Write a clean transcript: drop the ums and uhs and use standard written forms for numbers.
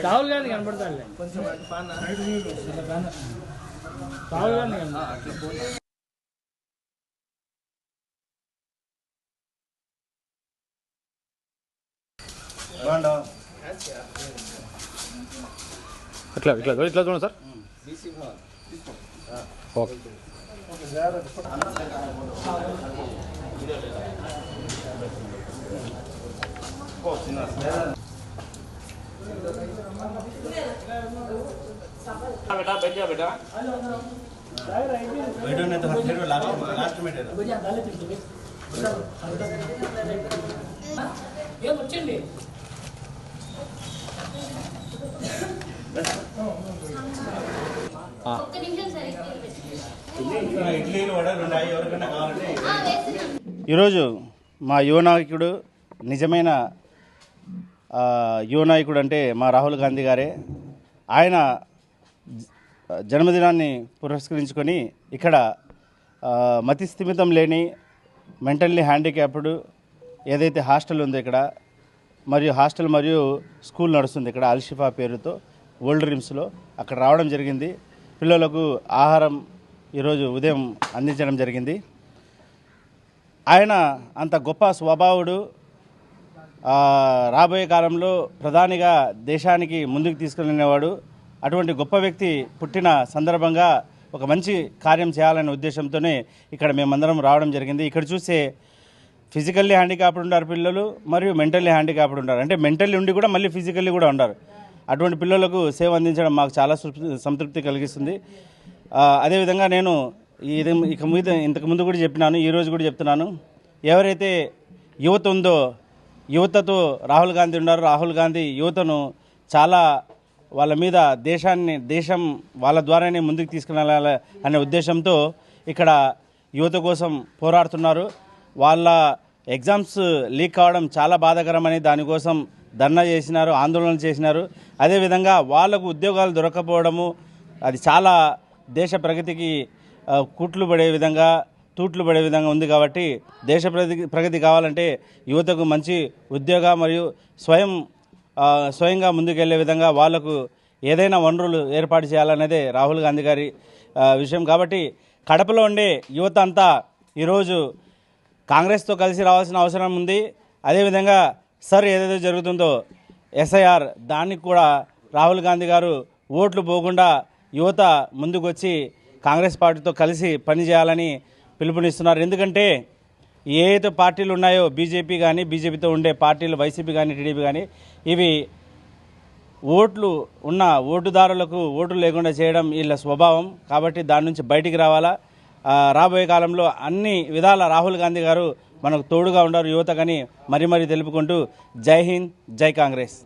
రాహుల్ గాంధీ కనపడతాడు రాహుల్ గాంధీ ఇట్లా ఇట్లా ఇట్లా చూడండి సార్. ఓకే बेटा बैठ जा बेटा बैठो नहीं तो लास्ट में दे दो ये बच्चे ले ఈరోజు మా యువ నాయకుడు నిజమైన యువ నాయకుడు అంటే మా రాహుల్ గాంధీ గారే. ఆయన జన్మదినాన్ని పురస్కరించుకొని ఇక్కడ మతి స్థిమితం లేని మెంటల్లీ హ్యాండిక్యాప్డ్ ఏదైతే హాస్టల్ ఉందో ఇక్కడ మరియు హాస్టల్ మరియు స్కూల్ నడుస్తుంది ఇక్కడ అల్షిఫా పేరుతో ఓల్డ్ రిమ్స్లో అక్కడ రావడం జరిగింది. పిల్లలకు ఆహారం ఈరోజు ఉదయం అందించడం జరిగింది. ఆయన అంత గొప్ప స్వభావుడు, రాబోయే కాలంలో ప్రధానిగా దేశానికి ముందుకు తీసుకెళ్ళినవాడు. అటువంటి గొప్ప వ్యక్తి పుట్టిన సందర్భంగా ఒక మంచి కార్యం చేయాలనే ఉద్దేశంతోనే ఇక్కడ మేమందరం రావడం జరిగింది. ఇక్కడ చూసే ఫిజికల్లీ హ్యాండిక్యాప్డ్ ఉన్నారు పిల్లలు మరియు మెంటల్లీ హ్యాండిక్యాప్డ్ ఉన్నారు. అంటే మెంటల్లీ ఉండి కూడా మళ్ళీ ఫిజికల్లీ కూడా ఉన్నారు. అటువంటి పిల్లలకు సేవ అందించడం మాకు చాలా సంతృప్తి కలిగిస్తుంది. అదేవిధంగా నేను ఇంతకుముందు కూడా చెప్పినాను, ఈరోజు కూడా చెప్తున్నాను, ఎవరైతే యువత ఉందో యువతతో రాహుల్ గాంధీ ఉన్నారు. రాహుల్ గాంధీ యువతను చాలా వాళ్ళ మీద దేశం వాళ్ళ ద్వారానే ముందుకు తీసుకెళ్ళాలి అనే ఉద్దేశంతో ఇక్కడ యువత కోసం పోరాడుతున్నారు. వాళ్ళ ఎగ్జామ్స్ లీక్ కావడం చాలా బాధాకరమని దానికోసం ధర్నా చేసినారు, ఆందోళన చేసినారు. అదేవిధంగా వాళ్లకు ఉద్యోగాలు దొరకపోవడము అది చాలా దేశ ప్రగతికి తూట్లు పడే విధంగా ఉంది. కాబట్టి దేశ ప్రగతి కావాలంటే యువతకు మంచి ఉద్యోగ మరియు స్వయంగా ముందుకెళ్లే విధంగా వాళ్లకు ఏదైనా వనరులు ఏర్పాటు చేయాలనేదే రాహుల్ గాంధీ గారి విషయం. కాబట్టి కడపలో ఉండే యువత అంతా ఈరోజు కాంగ్రెస్తో కలిసి రావాల్సిన అవసరం ఉంది. అదేవిధంగా సార్ ఏదైతే జరుగుతుందో ఎస్ఐఆర్ దానికి కూడా రాహుల్ గాంధీ గారు ఓట్లు పోకుండా యువత ముందుకు వచ్చి కాంగ్రెస్ పార్టీతో కలిసి పనిచేయాలని పిలుపునిస్తున్నారు. ఎందుకంటే ఏదైతే పార్టీలు ఉన్నాయో బీజేపీ కానీ బీజేపీతో ఉండే పార్టీలు వైసీపీ కానీ టీడీపీ కానీ ఇవి ఓటుదారులకు ఓట్లు లేకుండా చేయడం వీళ్ళ స్వభావం. కాబట్టి దాని నుంచి బయటికి రావాలా. రాబోయే కాలంలో అన్ని విధాల రాహుల్ గాంధీ గారు మనకు తోడుగా ఉండరు యువతకని మరీ తెలుపుకుంటూ జై హింద్, జై కాంగ్రెస్.